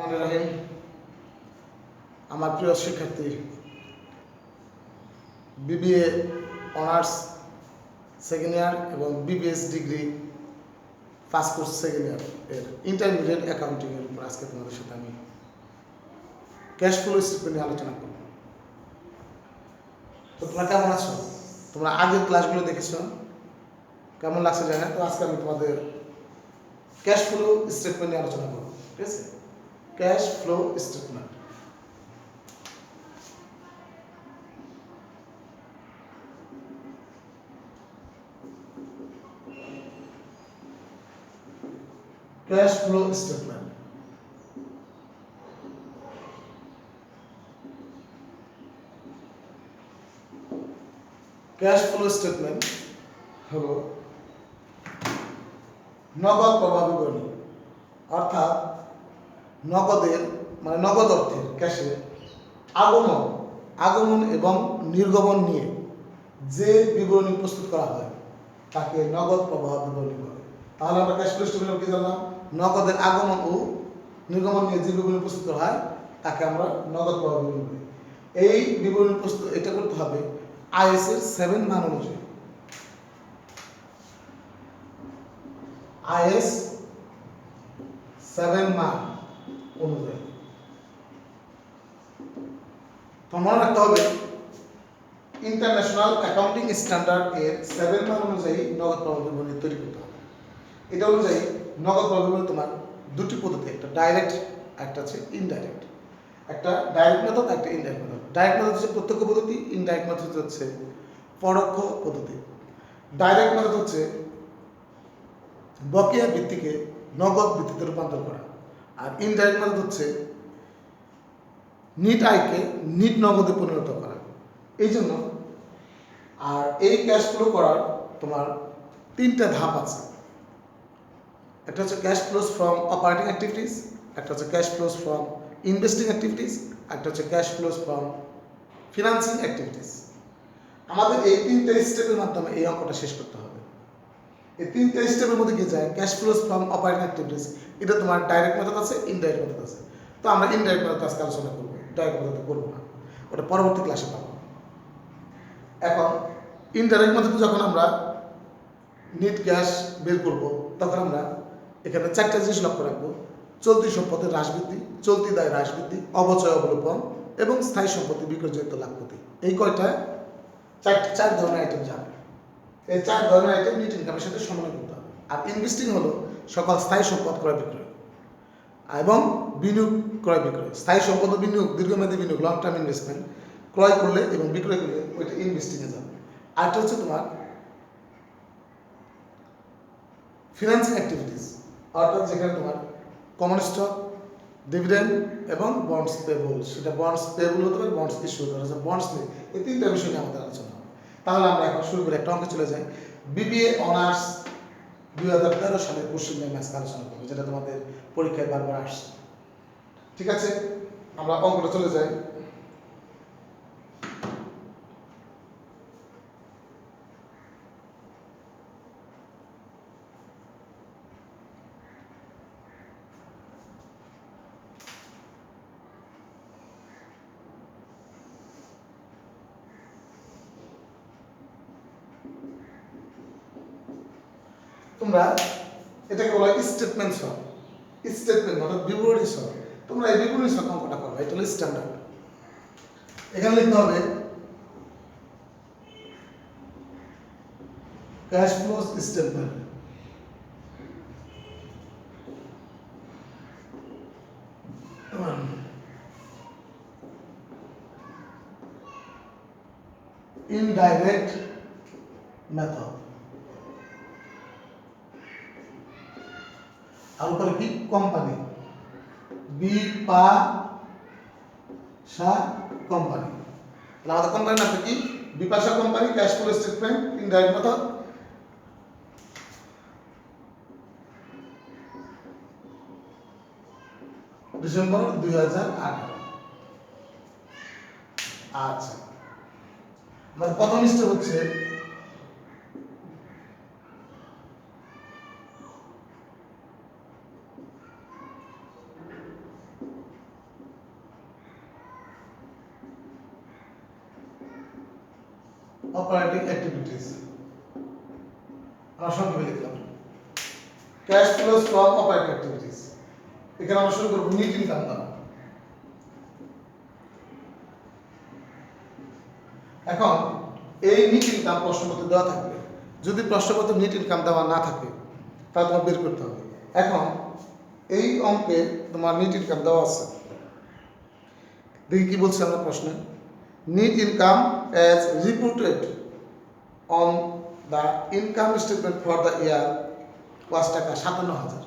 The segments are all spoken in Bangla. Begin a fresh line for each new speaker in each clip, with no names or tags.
রহিম, আমার প্রিয় শিক্ষার্থী, বিবিএ অনার্স সেকেন্ড ইয়ার এবং BBS degree first course second year এর ইন্টারমিডিয়েট অ্যাকাউন্টিংয়ের উপর আজকে তোমাদের সাথে আমি ক্যাশ ফ্লো স্টেটমেন্ট নিয়ে আলোচনা করব। তো তোমরা কেমন আছো? তোমরা আগের ক্লাসগুলো দেখেছো, কেমন লাগছে জানি না। তো আজকে আমি তোমাদের ক্যাশ ফ্লো স্টেটমেন্ট নিয়ে আলোচনা করবো। ঠিক আছে, cash flow statement. Cash flow statement cash flow statement হলো নগদ প্রবাহ বিবরণী, অর্থাৎ নগদের নগদ অর্থের ক্যাশের আগমন এবং নির্গমন নিয়ে যে বিবরণী প্রস্তুত করা হয় তাকে নগদ প্রবাহ বিবরণী বলে। তাহলে আমরা ক্যাশ ফ্লো স্টেটমেন্ট কি জানলাম? নগদের আগমন ও নির্গমন নিয়ে যে বিবরণী প্রস্তুত করা হয় তাকে আমরা নগদ প্রবাহ বিবরণী বলি। এই বিবরণী প্রস্তুত এটা করতে হবে আইএস এর 7 মান অনুযায়ী। আইএস 7 মান অনুযায়ী তো মনে রাখতে হবে ইন্টারন্যাশনাল অ্যাকাউন্টিং স্ট্যান্ডার্ড এর 7 মান অনুযায়ী নগদ প্রবাহ বিবরণী তৈরি করতে হবে। এটা অনুযায়ী নগদ প্রবাহ বিবরণী তোমার দুটি পদ্ধতি, একটা ডাইরেক্ট, একটা হচ্ছে ইনডাইরেক্ট। একটা ডাইরেক্ট মেথড, একটা ইনডাইরেক্ট মেথড। ডাইরেক্ট মেথড হচ্ছে প্রত্যক্ষ পদ্ধতি, ইনডাইরেক্ট মেথড হচ্ছে পরোক্ষ পদ্ধতি। ডাইরেক্ট মেথড হচ্ছে বকেয়া ভিত্তিকে নগদ ভিত্তিতে রূপান্তর করা, আর ইনডাইরেক্ট মেথড হচ্ছে নিট আয়কে নিট নগদে পরিণত করা। এই জন্য আর এই ক্যাশ ফ্লো করার তোমার 3টা ধাপ আছে। একটা হচ্ছে cash flows from operating activities, একটা হচ্ছে cash flows from investing activities, একটা হচ্ছে cash flows from financing activities. আমাদের এই 3টে স্টেপের মাধ্যমে এই অঙ্কটা শেষ করতে হবে। এই 3টে স্টেপের মধ্যে কি যায়? Cash flows from operating activities, এটা তোমার ডাইরেক্ট মেথড আছে, ইনডাইরেক্ট মেথড আছে। তো আমরা ইনডাইরেক্ট মেথড আজকে আলোচনা করবো, ডাইরেক্ট মেথড করবো না, ওটা পরবর্তী ক্লাসে পাবো। এখন ইনডাইরেক্ট মেথডে যখন আমরা নিট ক্যাশ বের করব তখন আমরা এখানে 4টা জিনিস লক্ষ্য রাখবো: চলতি সম্পদের হ্রাস বৃদ্ধি, চলতি দায় হ্রাস বৃদ্ধি, অবচয় অবলোপন এবং স্থায়ী সম্পত্তি বিক্রয়জনিত লাভ ক্ষতি। এই কয়টা 4 ধরনের আইটেম যাবে। এই 4 ধরনের আইটেম নিট ইনকামের সাথে সমন্বয় করতে হবে। আর ইনভেস্টিং হলো সকল স্থায়ী সম্পদ ক্রয় বিক্রয় এবং বিনিয়োগ ক্রয় বিক্রয়। স্থায়ী সম্পদ বিনিয়োগ, দীর্ঘমেয়াদী বিনিয়োগ, লং টার্ম ইনভেস্টমেন্ট ক্রয় করলে এবং বিক্রয় করলে ওইটা ইনভেস্টিংয়ে যাবে। আরেকটা হচ্ছে তোমার ফিনান্সিং অ্যাক্টিভিটিস, অর্থাৎ যেখানে তোমার কমন স্টক, ডিভিডেন্ড এবং বন্ডস পেবল, সেটা বন্ডস পেবল হতে পারে, বন্ডস ইস্যু হতে পারে, বন্ডস নিয়ে এই 3টা বিষয় নিয়ে আমাদের আলোচনা হবে। তাহলে আমরা এখন শুরু করে একটা অঙ্কে চলে যাই। বিবিএ অনার্স 2013 সালের কোশ্চেন নিয়ে আজকে আলোচনা করবো, যেটা তোমাদের পরীক্ষায় বারবার আসছে। ঠিক আছে, আমরা অঙ্কটা চলে যাই। তোমরা এটাকে বলা হয় স্টেটমেন্ট সহ, স্টেটমেন্ট মানে বিবরণী সহ। তোমরা এই বিবরণী সহ অঙ্কটা করবে, এটা হলো স্ট্যান্ডার্ড। এখানে লিখতে হবে cash flows statement. Indirect method, আর উপরে কি? Company, Bipasha company. তাহলে আমাদের কোম্পানির নাম কি? Bipasha company. Cash flow statement, indirect method. December 2018। আচ্ছা, আমার প্রথম স্টেপ হচ্ছে অপারেটিং অ্যাক্টিভিটিস, আমরা সংক্ষেপে লিখলাম cash flows from operating activities. এখানে আমরা শুরু করবো নেট ইনকাম দ্বারা। এখন এই নেট ইনকাম প্রশ্নপত্রে দেওয়া থাকবে, যদি প্রশ্নপত্রে নেট ইনকাম দেওয়া না থাকে তাহলে তোমার বের করতে হবে। এখন এই অঙ্কে তোমার নেট ইনকাম দেওয়া আছে, দেখি কি বলছে আমরা প্রশ্নে। Net income as reported on the income statement for the year was টাকা 57,000।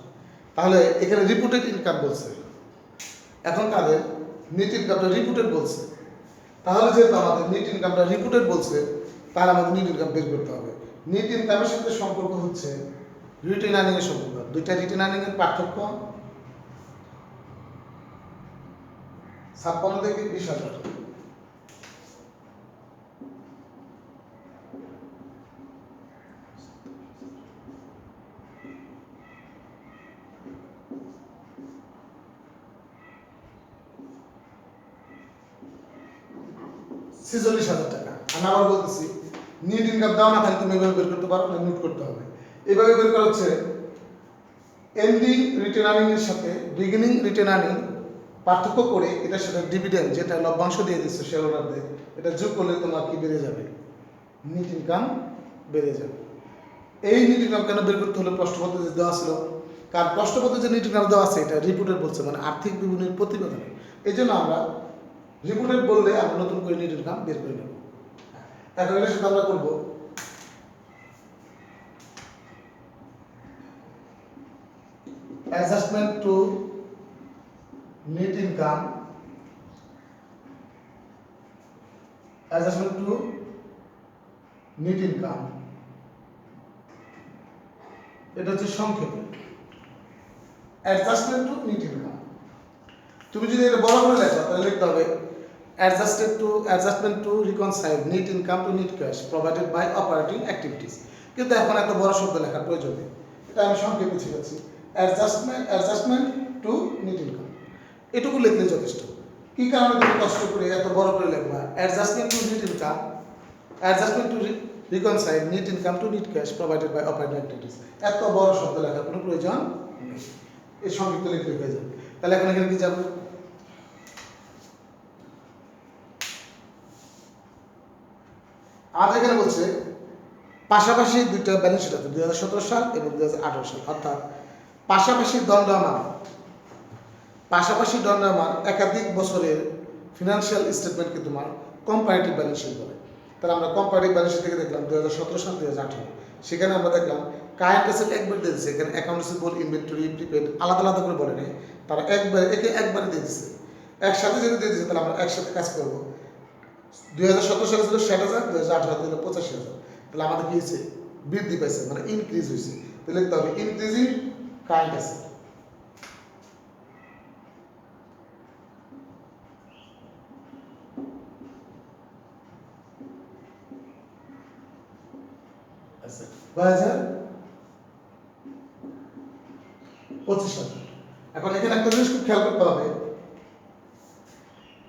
তাহলে এখানে রিপোর্টেড ইনকাম বলছে, এখন তাদের নেট ইনকামটা রিপোর্টেড বলছে। তাহলে যেহেতু আমাদের নেট ইনকামটা রিপোর্টেড বলছে, তাহলে আমাদের নেট ইনকাম বের করতে হবে। নেট ইনকামের সাথে সম্পর্ক হচ্ছে রিটেন আর্নিং এর সম্পর্ক। দুইটা রিটেন আর্নিং এর পার্থক্য 56 থেকে 20,000। টাকা। আমি আবার বলতেছি, নেট ইনকাম দেওয়া না থাকলে তুমি এভাবে বের করতে পারো না, নোট করতে হবে। এভাবে বের করা হচ্ছে এন্ডিং রিটেন আর্নিং এর সাথে বিগিনিং রিটেন আর্নিং পার্থক্য করে এটার সাথে ডিভিডেন্ড যেটা লভ্যাংশ দিয়ে দিচ্ছে শেয়ার হোল্ডারদের, এটা যোগ করলে তোমার কি বেড়ে যাবে? নেট ইনকাম বেড়ে যাবে। এই নেট ইনকাম কেন বের করতে হলো? প্রশ্নপত্রে যে দেওয়া ছিল, কারণ প্রশ্নপত্রে যে নেট ইনকাম দেওয়া আছে এটা রিপোর্টেড বলছে, মানে আর্থিক বিবরণীর প্রতিবেদনে। এই জন্য আমরা রিপোর্টেড বললে আমরা নতুন করে নেট ইনকাম বের করে নেব। এখন এটার সাথে আমরা করবো adjustment to net income, adjustment to net income, এটা হচ্ছে সংক্ষেপে adjustment to net income। তুমি যদি এটা বড় করে লেখো তাহলে লিখতে হবে adjustment to reconcile net income to net cash provided by operating activities। কিন্তু এখন একটা বড় শব্দ লেখার প্রয়োজন নেই, এটা আমি সংক্ষেপে শিখেছি adjustment to net income, এটুকু লিখলে যথেষ্ট। কি কারণে তুমি কষ্ট করে এত বড় করে লিখবা adjustment to net income, adjustment to reconcile net income to net cash provided by operating activities, এত বড় শব্দ লেখার কোনো প্রয়োজন নেই, এই সংক্ষিপ্ত লিখলে হয়ে যাবে। তাহলে এখন এখানে কি যাবে? আমাদের এখানে বলছে পাশাপাশি দুইটা ব্যালেন্স শিট আছে, 2017 সাল এবং 2018 সাল, অর্থাৎ পাশাপাশি দণ্ডায়মান একাধিক বছরের ফিনান্সিয়াল স্টেটমেন্টকে তোমার কম্পারেটিভ ব্যালেন্স শিট বলে। তাহলে আমরা কম্পারেটিভ ব্যালেন্স শিট থেকে দেখলাম 2017 সাল 2018, সেখানে আমরা দেখলাম কারেন্ট অ্যাসেট একবার দিয়ে দিচ্ছে, এখানে অ্যাকাউন্ট রিসিভেবল, ইনভেন্টরি, প্রিপেড আলাদা আলাদা করে বলে নেই, তারা একবারে দিয়ে দিচ্ছে। একসাথে যদি দিয়ে দিচ্ছে তাহলে আমরা একসাথে কাজ করবো। 2017 সালে ছিল 60,000, 2018 ছিল 85,000, তাহলে আমাদের কি হয়েছে? বৃদ্ধি পাইছে, মানে ইনক্রিজ হয়েছে। তাহলে লিখতে হবে ইনক্রিজিং কারেন্ট অ্যাসেট। আচ্ছা 2025,000। এখন এখানে একটা জিনিস খুব খেয়াল করতে হবে,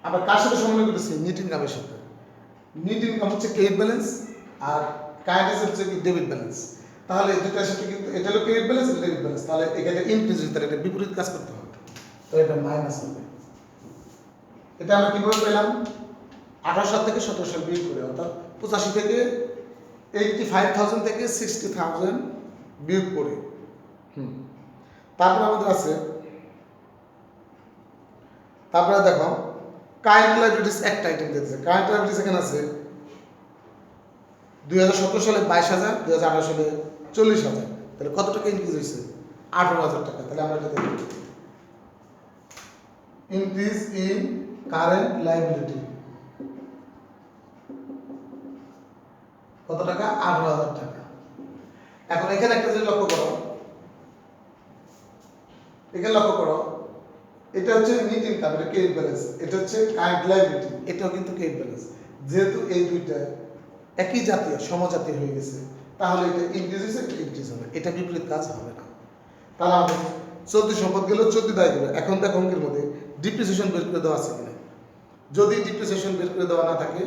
আমরা কার সাথে সমন্বয় করতেছি? নেট ইনকামের সাথে। নেট ইনকাম হচ্ছে ক্রেডিট ব্যালেন্স আর কারেন্ট অ্যাসেট হচ্ছে কি ডেবিট ব্যালেন্স। তাহলে দুটার সাথে কিন্তু এটা হলো ক্রেডিট ব্যালেন্স, এটা ডেবিট ব্যালেন্স, তাহলে এখানে ইনক্রিজ হচ্ছে, তাহলে এটা বিপরীত কাজ করতে হবে, তো এটা মাইনাস হবে। এটা আমরা কিভাবে পেলাম? 18 সাল থেকে 17 সাল বিয়োগ করে, অর্থাৎ 85 থেকে 85,000 থেকে 60,000 বিয়োগ করে। তারপর আমাদের আছে, তারপরে দেখো কারেন্ট লাইবিলিটিস একটা আইটেম দিয়েছে। কারেন্ট লাইবিলিটিস এখানে আছে 2017 সালে 22,000, 2018 সালে 40,000, তাহলে কত টাকা ইনক্রিজ হয়েছে? 18,000 টাকা। তাহলে আমরা এটা দেখব ইনক্রিজ ইন কারেন্ট লাইবিলিটি কত টাকা? 18,000 টাকা। এখন এখানে একটা জিনিস লক্ষ্য করো, এটা হচ্ছে নেট ইনকাম, এটা ক্রেডিট ব্যালেন্স, এটা হচ্ছে কারেন্ট লাইবিলিটি, এটাও কিন্তু ক্রেডিট ব্যালেন্স। যেহেতু এই দুইটা একই জাতীয় সমজাতীয় হয়ে গেছে, তাহলে এটা ইনক্রিজ হয়েছে, এটা ইনক্রিজ হবে, এটা বিপরীত কাজ হবে না। তাহলে আমাদের চলতি সম্পদ গেল, চলতি দায় গেল। এখন দেখো অঙ্কের মধ্যে ডিপ্রিসিয়েশন বের করে দেওয়া আছে কিনা। যদি ডিপ্রিসিয়েশন বের করে দেওয়া না থাকে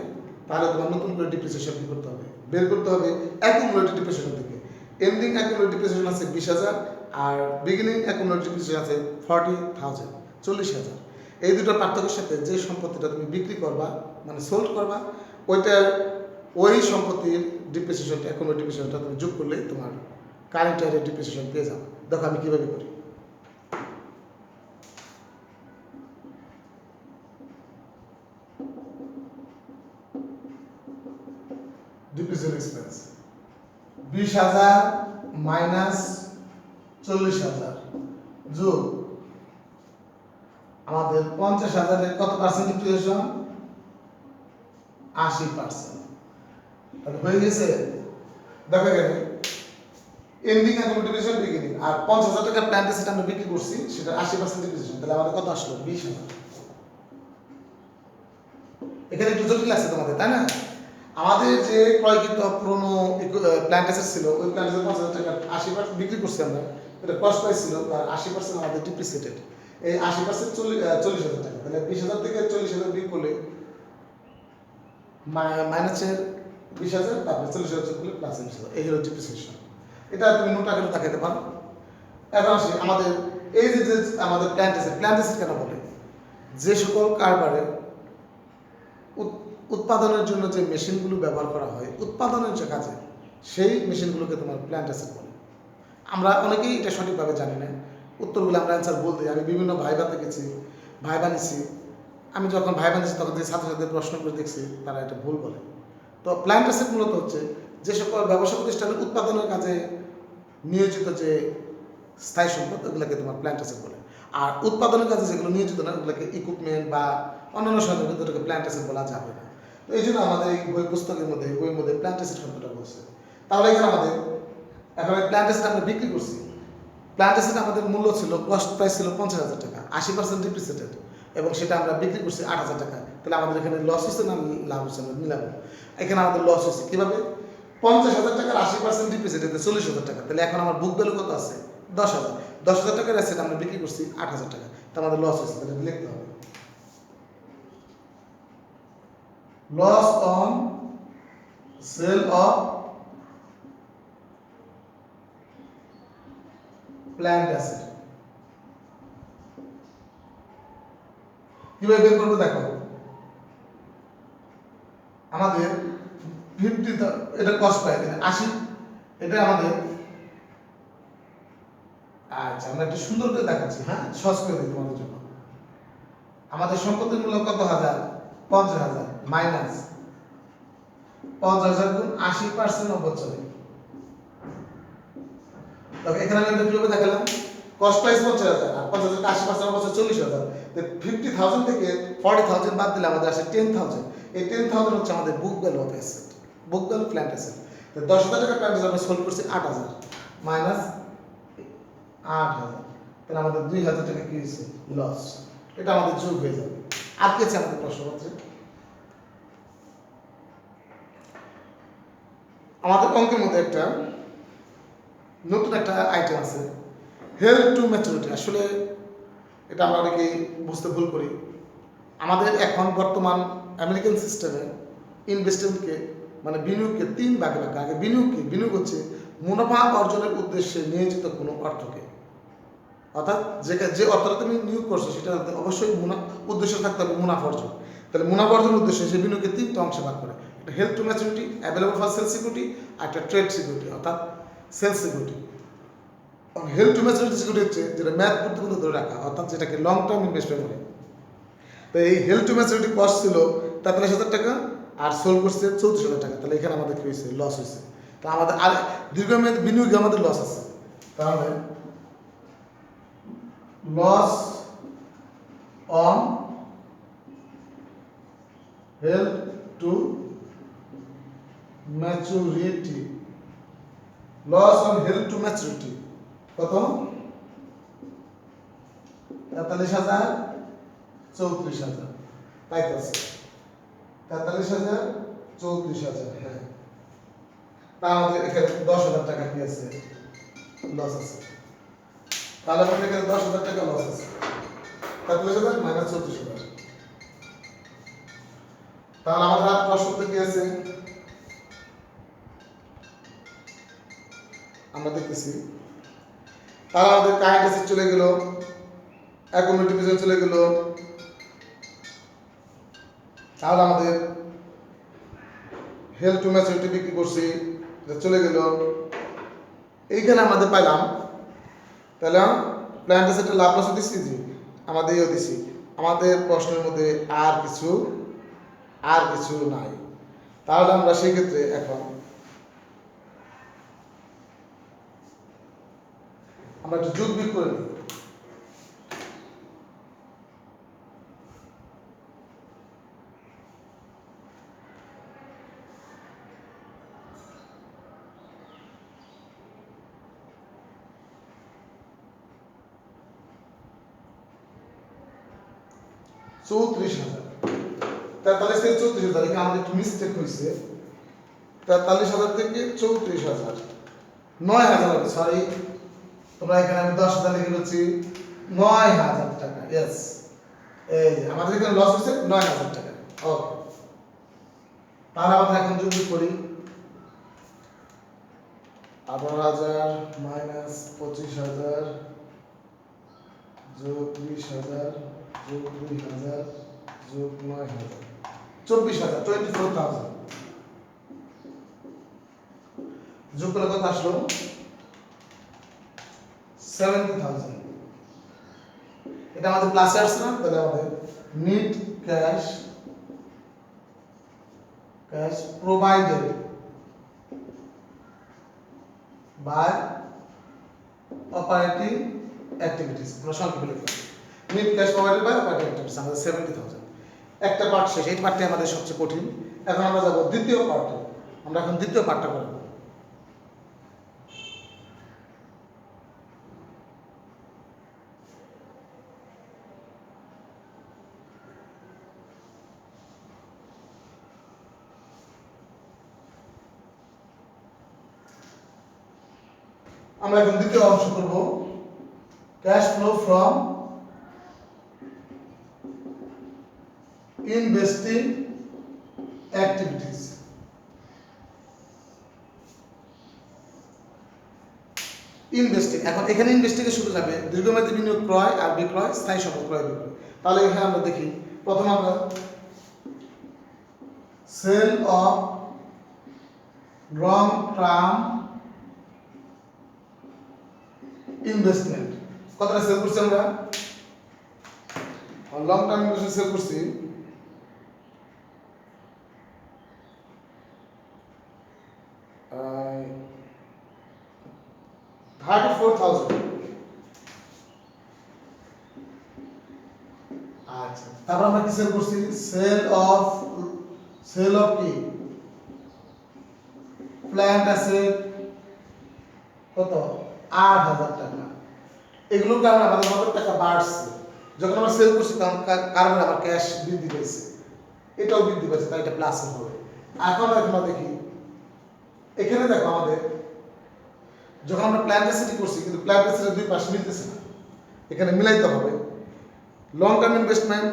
তাহলে তোমার নতুন করে ডিপ্রিসিয়েশন কি করতে হবে? বের করতে হবে অ্যাকুমুলেটেড ডিপ্রিসিয়েশন থেকে। এন্ডিং অ্যাকুমুলেটেড ডিপ্রিসিয়েশন আছে 20,000 আর বিগিনিং অ্যাকুমুলেটেড ডিপ্রিসিয়েশন আছে 40,000, 40,000। এই দুটোর পার্থক্যের সাথে যে সম্পত্তিটা তুমি বিক্রি করবা মানে সোল্ড করবা ওইটার ওই সম্পত্তির ডিপ্রিসিয়েশনটা অ্যাকুমুলেটেড ডিপ্রিসিয়েশনটা তুমি যোগ করলে তোমার কারেন্ট ইয়ারের ডিপ্রিসিয়েশন পেয়ে যাবে। দেখো আমি কীভাবে করি। ডিপ্রিসিয়েশন এক্সপেন্স 20,000 মাইনাস 40,000 যোগ আমাদের 50,000 এর কত পার্সেন্ট ডিপ্রিসিয়েশন? 80%। তাহলে হয়ে গেছে। দেখো এখানে এন্ডিং অ্যাকুমুলেটেড ডিপ্রিসিয়েশন বিগিনিং আর 50,000 টাকা প্ল্যান্ট অ্যাসেট আমরা বিক্রি করছি সেটা 80% ডিপ্রিসিয়েশন। তাহলে আমাদের কত আসলো? 20,000। এখানে একটু জটিল লাগছে তোমাদের, তাই না? আমাদের যে ক্রয়কৃত পুরনো প্ল্যান্ট অ্যাসেট ছিল ওই প্ল্যান্ট অ্যাসেট 50,000 টাকা 80% বিক্রি করছি আমরা, এটা কস্ট প্রাইস ছিল, তার 80% আমাদের ডিপ্রিসিয়েটেড। এই 80% 40,000 টাকা। তাহলে 20,000 থেকে 40,000 বিয়োগ করলে মাইনাসের 20,000, তারপরে 40,000 যোগ করলে প্লাস 20,000। এই হলো ডিপ্রিসিয়েশন। এটা তুমি নোট আকারে দেখাতে পারো। এখন আসি আমাদের এই যে আমাদের প্ল্যান্ট অ্যাসেট কেন বলে? যে সকল কারবারে উৎপাদনের জন্য যে মেশিনগুলো ব্যবহার করা হয় উৎপাদনের যে কাজে, সেই মেশিনগুলোকে তোমার প্ল্যান্ট অ্যাসেট বলে। আমরা অনেকেই এটা সঠিকভাবে জানি না, উত্তরগুলো আমরা অ্যান্সার বলতে আমি বিভিন্ন ভাইভাতে গেছি, ভাইবা নিছি। আমি যখন ভাইবা নিচ্ছি তখন যে ছাত্রছাত্রীদের প্রশ্ন করে দেখছি তারা এটা ভুল বলে। তো প্ল্যান্ট অ্যাসেট মূলত হচ্ছে যে সকল ব্যবসা প্রতিষ্ঠানের উৎপাদনের কাজে নিয়োজিত যে স্থায়ী সম্পদ, ওগুলোকে তোমার প্ল্যান্ট অ্যাসেট বলে। আর উৎপাদনের কাজে যেগুলো নিয়োজিত না ওগুলোকে ইকুইপমেন্ট বা অন্যান্য সামগ্রী, ওটাকে প্ল্যান্ট অ্যাসেট বলা যাবে না। তো এই জন্য আমাদের এই পুস্তকের মধ্যে বইয়ের মধ্যে প্ল্যান্ট অ্যাসেট শব্দটা বলছে। তাহলে এখানে আমাদের এখন প্ল্যান্ট অ্যাসেট আমরা বিক্রি করছি। প্ল্যান্ট অ্যাসেট আমাদের মূল্য ছিল, কস্ট প্রাইস ছিল 50,000 টাকা, 80% ডিপ্রিসিয়েটেড, এবং সেটা আমরা বিক্রি করছি 8,000 টাকা। তাহলে আমাদের এখানে লস হচ্ছে না লাভ হচ্ছে না? মিলাবো। এখানে আমাদের লস হচ্ছে কিভাবে? 50,000 টাকার 80% ডিপ্রিসিয়েটেড 40,000 টাকা। তাহলে এখন আমার বুক ভ্যালু কত আছে? 10,000। 10,000 টাকার অ্যাসেট আমরা বিক্রি করছি 8,000 টাকা, তো আমাদের লস হচ্ছে। তাহলে লিখতে হবে loss on sale of plant asset. কিভাবে বের করবো? দেখো আমাদের 50, এটা কস্ট প্রাইস 80, এটা আমাদের, আচ্ছা আমরা একটু সুন্দর করে দেখাচ্ছি, হ্যাঁ সহজ করে দিই তোমাদের জন্য। আমাদের সম্পত্তির মূল্য কত হাজার? 50,000 মাইনাস 50,000 গুণ 80% অবচয়। তবে এখানে আমি কিভাবে দেখালাম? কস্ট প্রাইস 50,000 আর 50,000 কে 80% অবচয় 40,000। তো 50,000 থেকে 40,000 বাদ দিলে আমাদের আসে 10,000। এই 10,000 হচ্ছে আমাদের book value of asset, book value plant asset. তো 10,000 টাকা প্ল্যান্ট অ্যাসেট আমরা সোল্ড করছি 8,000 মাইনাস 8,000, তাহলে আমাদের 2,000 টাকা কি হয়েছে? লস। এটা আমাদের যোগ হয়ে যাবে। আর কি আছে আমাদের প্রশ্নপত্রে? আমাদের অঙ্কের মধ্যে একটা নতুন একটা আইটেম আছে, হেল্প টু ম্যাচুরিটি। আসলে এটা আমরা অনেকেই বুঝতে ভুল করি। আমাদের এখন বর্তমান আমেরিকান সিস্টেমে ইনভেস্টমেন্টকে মানে বিনিয়োগকে 3 ভাগে ভাগ। আগে বিনিয়োগ হচ্ছে মুনাফা অর্জনের উদ্দেশ্যে নিয়োজিত কোনো অর্থকে, অর্থাৎ যে অর্থটা তুমি নিয়োগ করছো সেটা অবশ্যই উদ্দেশ্য থাকতে হবে মুনাফা অর্জন। তাহলে মুনাফা অর্জনের উদ্দেশ্যে সে বিনিয়োগকে 3টা অংশে ভাগ করে। একটা held to maturity, available for sale security, আর একটা ট্রেড সিকিউরিটি অর্থাৎ sale security. Held to maturity security হচ্ছে যেটা মেয়াদ পর্যন্ত ধরে রাখা, অর্থাৎ যেটাকে লং টার্ম ইনভেস্টমেন্ট বলে। তো এই হেল্প টু ম্যাচুরিটি কস্ট ছিল 43,000 টাকা আর সোল্ড করছে 34,000 টাকা। তাহলে এখানে আমাদের কি হয়েছে? লস হয়েছে। তা আমাদের আর দীর্ঘমেয়াদী বিনিয়োগে আমাদের লস আছে। তাহলে loss on held to maturity, loss on held to maturity কত? 43,000 34,000, তাই তো আছে 43,000 34,000। হ্যাঁ, তা আমাদের এখানে 10,000 টাকা কি আছে? লস আছে। তাহলে আমাদের এখানে 10,000 টাকা লস আছে। 43,000 মাইনাস 34,000। তাহলে আমাদের আর প্রশ্নতে কি আছে? আমরা দেখতেছি। তাহলে আমাদের কারেন্ট অ্যাসেট চলে গেল, অ্যাকুমুলেটিভ চলে গেল। তাহলে আমাদের হেল্ড টু ম্যাচুরিটি বিক্রি করছি, এটা চলে গেল। এইখানে আমাদের পাইলাম, তাহলে প্ল্যান্ট অ্যাসেটের লাভ লস দিচ্ছি, জি আমাদের ইয়ে দিচ্ছি। আমাদের প্রশ্নের মধ্যে আর কিছু নাই। তাহলে আমরা সেই ক্ষেত্রে এখন আমরা একটু যোগ বিয়োগ করে নিই। চৌত্রিশ হাজার, 43 থেকে 34,000, এখানে আমাদের একটু মিস্টেক হয়েছে। 43,000 থেকে 34,000, 9,000 হবে, সরি তোমরা এখানে আমি 10,000 লিখে দিচ্ছি, 9,000 টাকা। ইয়েস, এই যে আমাদের এখানে লস হচ্ছে 9,000 টাকা। ওকে, তাহলে আমরা এখন যোগ করি। 18,000 মাইনাস 25,000 যোগ 20,000 যোগ 2,000 যোগ 9,000, 24,000, 24,000 যোগ করলে কত আসলো? 70,000। এটা আমাদের প্লাসে আসছে না? তাহলে আমাদের net cash provided by operating activities, আমরা সংক্ষেপে লিখলাম net cash provided by operating activities, আমাদের 70,000। একটা পার্ট শেষ, এই পার্টটি আমাদের সবচেয়ে কঠিন। এখন আমরা যাব দ্বিতীয় পার্টে। আমরা এখন দ্বিতীয় পার্টটা করব। আমরা এখন দ্বিতীয় অংশ করব, cash flow from investing activities. Investing, এখন এখানে ইনভেস্টিংয়ে শুরু যাবে দীর্ঘমেয়াদী বিনিয়োগ, ক্রয় আর বিক্রয়, স্থায়ী সম্পদ ক্রয় বিক্রয়। তাহলে এখানে আমরা দেখি, প্রথম আমরা sale of long term investment, কতটা সেল করছি আমরা? লং টার্ম ইনভেস্টমেন্ট সেল করছি 34,000। আচ্ছা, তারপর আমরা কি সেল করছি? সেল অফ কি প্ল্যান্ট অ্যাসেট, কত? 8,000 টাকা। এগুলোর কারণে আমাদের কত টাকা বাড়ছে? যখন আমরা সেল করছি কারণে আমার ক্যাশ বৃদ্ধি পেয়েছে, এটাও বৃদ্ধি পেয়েছে, তাই এটা প্লাস হবে। এখন আমরা দেখি, এখানে দেখো আমাদের যখন আমরা প্ল্যান্ট অ্যাসেট করছি, কিন্তু প্ল্যান্ট অ্যাসেটের দুই পাশে মিলতেছে না, এখানে মিলাইতে হবে। লং টার্ম ইনভেস্টমেন্ট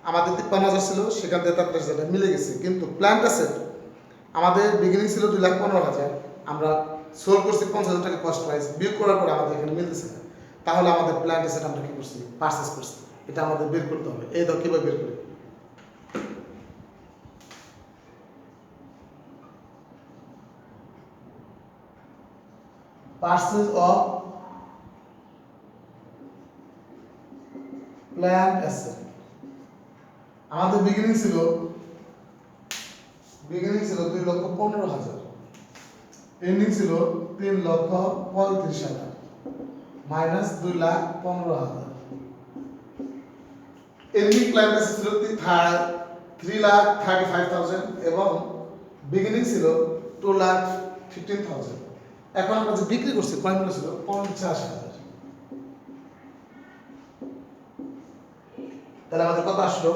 আমাদের 53,000 ছিল, সেখান থেকে 43,000 মিলে গেছে, কিন্তু প্ল্যান্ট অ্যাসেট আমাদের বিগিনিং ছিল 2,15,000, আমরা সোল করছি 50,000 টাকা কস্ট প্রাইস, বিল করার পরে আমাদের এখানে মিলতেছে না। তাহলে আমাদের প্ল্যান্ট অ্যাসেট আমরা কি করছি? পারচেজ করছি। এটা আমাদের বের করতে হবে। এই দাও, কিভাবে বের করি? পারচেজ অফ প্ল্যান্ট অ্যাসেট আমাদের বিগিনিং ছিল 2,15,000, এন্ডিং ছিল 3,35,000 মাইনাস 2,15,000। এন্ডিং প্ল্যান্ট অ্যাসেট ছিল 3,35,000 এবং বিগিনিং ছিল 2,15,000। এখন আমরা যে বিক্রি করছি কয় মূল্য ছিল? 50,000। তাহলে আমাদের কত আসলো?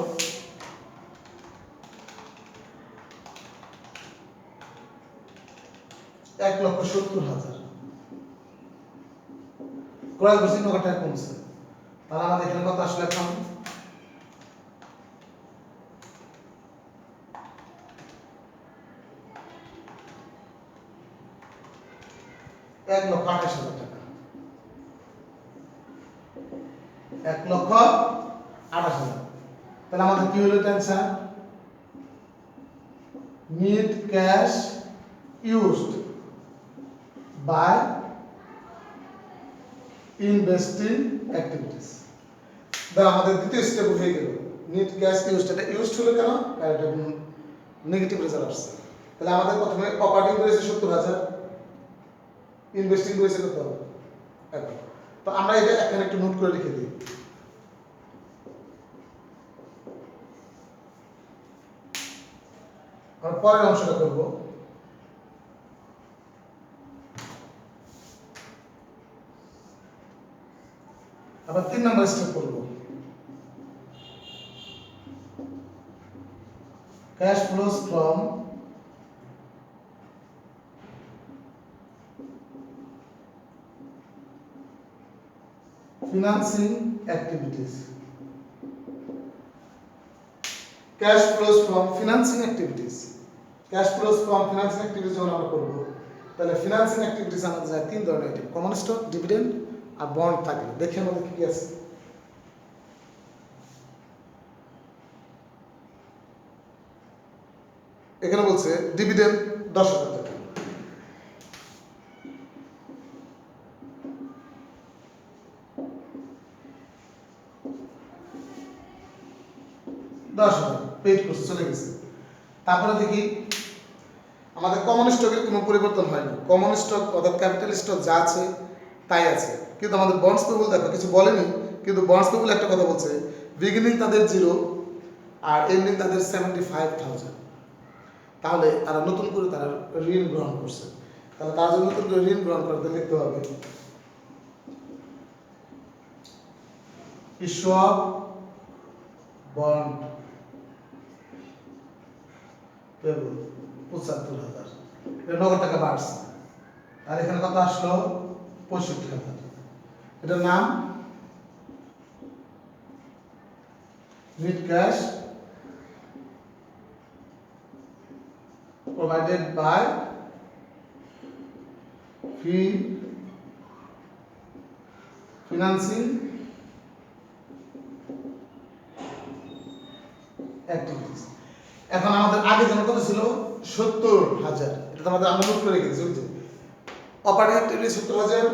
1,70,000। ক্রয় করছি, টাকা কমছে। তাহলে আমাদের এখানে কত আসলো? এখন 1,28,000 টাকা, 1,28,000। তাহলে আমাদের কি হলো answer? Net cash used by investing activities. তাহলে আমাদের দ্বিতীয় স্টেপ হয়ে গেল নেট ক্যাশ ইউজড। এটা ইউজড হলো কেন? কারণ এটা নেগেটিভ রেজাল্ট আসছে। তাহলে আমাদের প্রথমে অপারেটিং করেছে 70,000, ইনভেস্টিং করেছে কত? 1,000। তো আমরা এটা এখানে একটু নোট করে লিখে দিই। আমরা পরের অংশটা করব। আবার 3 নম্বর স্টেপ করব। Cash flows from financing activities. Cash flows from financing activities. Cash flows from financing activities যখন আমরা করব, তাহলে financing activities আমাদের যায় 3 ধরনের আইটেম: কমন স্টক, ডিভিডেন্ড আর বন্ড থাকলে। দেখি আমাদের কি কি আছে। এখানে বলছে ডিভিডেন্ড 10,000 টাকা, পেড করছে, চলে গেছে। তারপরে দেখি আমাদের কমন স্টকের কোনো পরিবর্তন হয়নি। কমন স্টক অর্থাৎ ক্যাপিটাল স্টক যা আছে তাই আছে, কিন্তু আমাদের বন্ডস পেবল দেখো কিছু বলেনি, কিন্তু বন্ডস পেবল একটা কথা বলছে, বিগিনিং তাদের 0 আর এন্ডিং তাদের 75,000। তাহলে তারা নতুন করে তারা ঋণ গ্রহণ করছে। তাহলে তারা যদি নতুন করে ঋণ গ্রহণ করতে লিখতে হবে ইস্যু অফ বন্ড পেবল 75,000, এটা নগদ টাকা বাড়ছে। আর এখানে কত আসলো? 65,000। এটার নাম net cash provided by financing activities। এখন আমাদের আগে যেন কত ছিল? 70,000। এটা আমাদের আমরা নোট করে রেখেছি। বুঝছো? অপারেটিং অ্যাক্টিভিটি 70,000,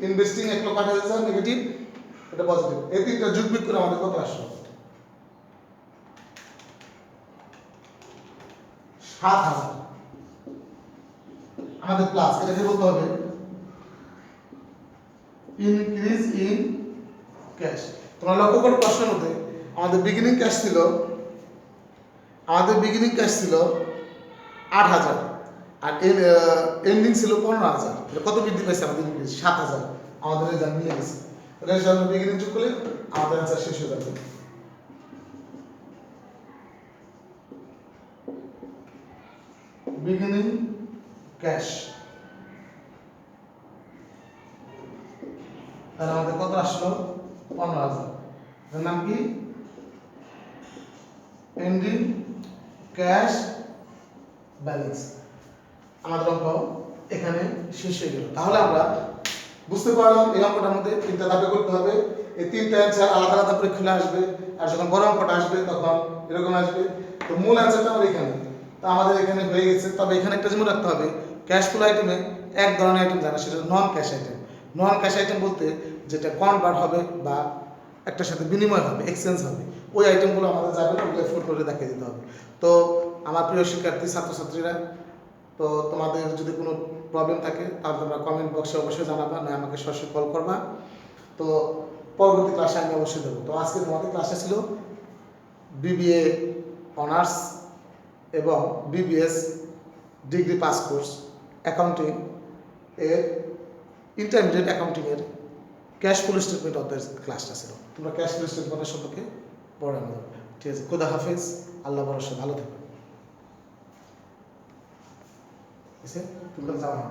ইনভেস্টিং 1,28,000 নেগেটিভ, এটা পজিটিভ। এই তিনটা যোগ বিয়োগ করে আমাদের কত আসলো? 7,000। আমাদের প্লাস এটাকে বলতে হবে ইনক্রিজ ইন ক্যাশ। তোমরা লক্ষ্য করো প্রশ্নের মধ্যে আমাদের বিগিনিং ক্যাশ ছিল 8,000 আর এন্ডিং ছিল 15,000। এটা কত বৃদ্ধি পাইছে? আমাদের ইনক্রিজ 7,000। আমাদের রেজাল্ট মিলে গেছে। রেজাল্ট বিগিনিং যোগ করলে আমাদের অ্যান্সার শেষ হয়ে যাবে। বিগিনিং ক্যাশ, তাহলে আমাদের কত আসলো? 15,000। এর নাম কি? Ending cash balance. আমাদের অঙ্ক এখানে শেষ হয়ে গেল। তাহলে আমরা বুঝতে পারলাম এই অঙ্কটার মধ্যে 3টা ধাপে করতে হবে। এই 3টা অ্যান্সার আলাদা আলাদা পরীক্ষা আসবে, আর যখন বড় অঙ্কটা আসবে তখন এরকম আসবে। তো মূল অ্যান্সারটা আমার এখানে। তো আমাদের এখানে হয়ে গেছে। তবে এখানে একটা জিনিস রাখতে হবে, ক্যাশ ফ্লো আইটেমে এক ধরনের আইটেম জানা, সেটা নন ক্যাশ আইটেম। নন ক্যাশ আইটেম বলতে যেটা কনভার্ট হবে বা একটার সাথে বিনিময় হবে, এক্সচেঞ্জ হবে, ওই আইটেমগুলো আমাদের যাবে না, ওগুলো ফোর করে দেখিয়ে দিতে হবে। তো আমার প্রিয় শিক্ষার্থী ছাত্রছাত্রীরা, তো তোমাদের যদি কোনো প্রবলেম থাকে তাহলে তোমরা কমেন্ট বক্সে অবশ্যই জানাবা, না আমাকে সরাসরি কল করবা। তো পরবর্তী ক্লাসে আমি অবশ্যই দেবো। তো আজকে তোমাদের ক্লাসে ছিল বিবিএ অনার্স এবং BBS degree pass course accounting এর ইন্টারমিডিয়েট অ্যাকাউন্টিং এর ক্যাশ ফ্লো স্টেটমেন্ট অধ্যায়ের ক্লাসটা ছিল। তোমরা ক্যাশ ফ্লো স্টেটমেন্টের সম্পর্কে পড়ে নেবে। ঠিক আছে, খোদা হাফেজ, আল্লাহ ভরসা, ভালো থেকো। তুমি যাও না।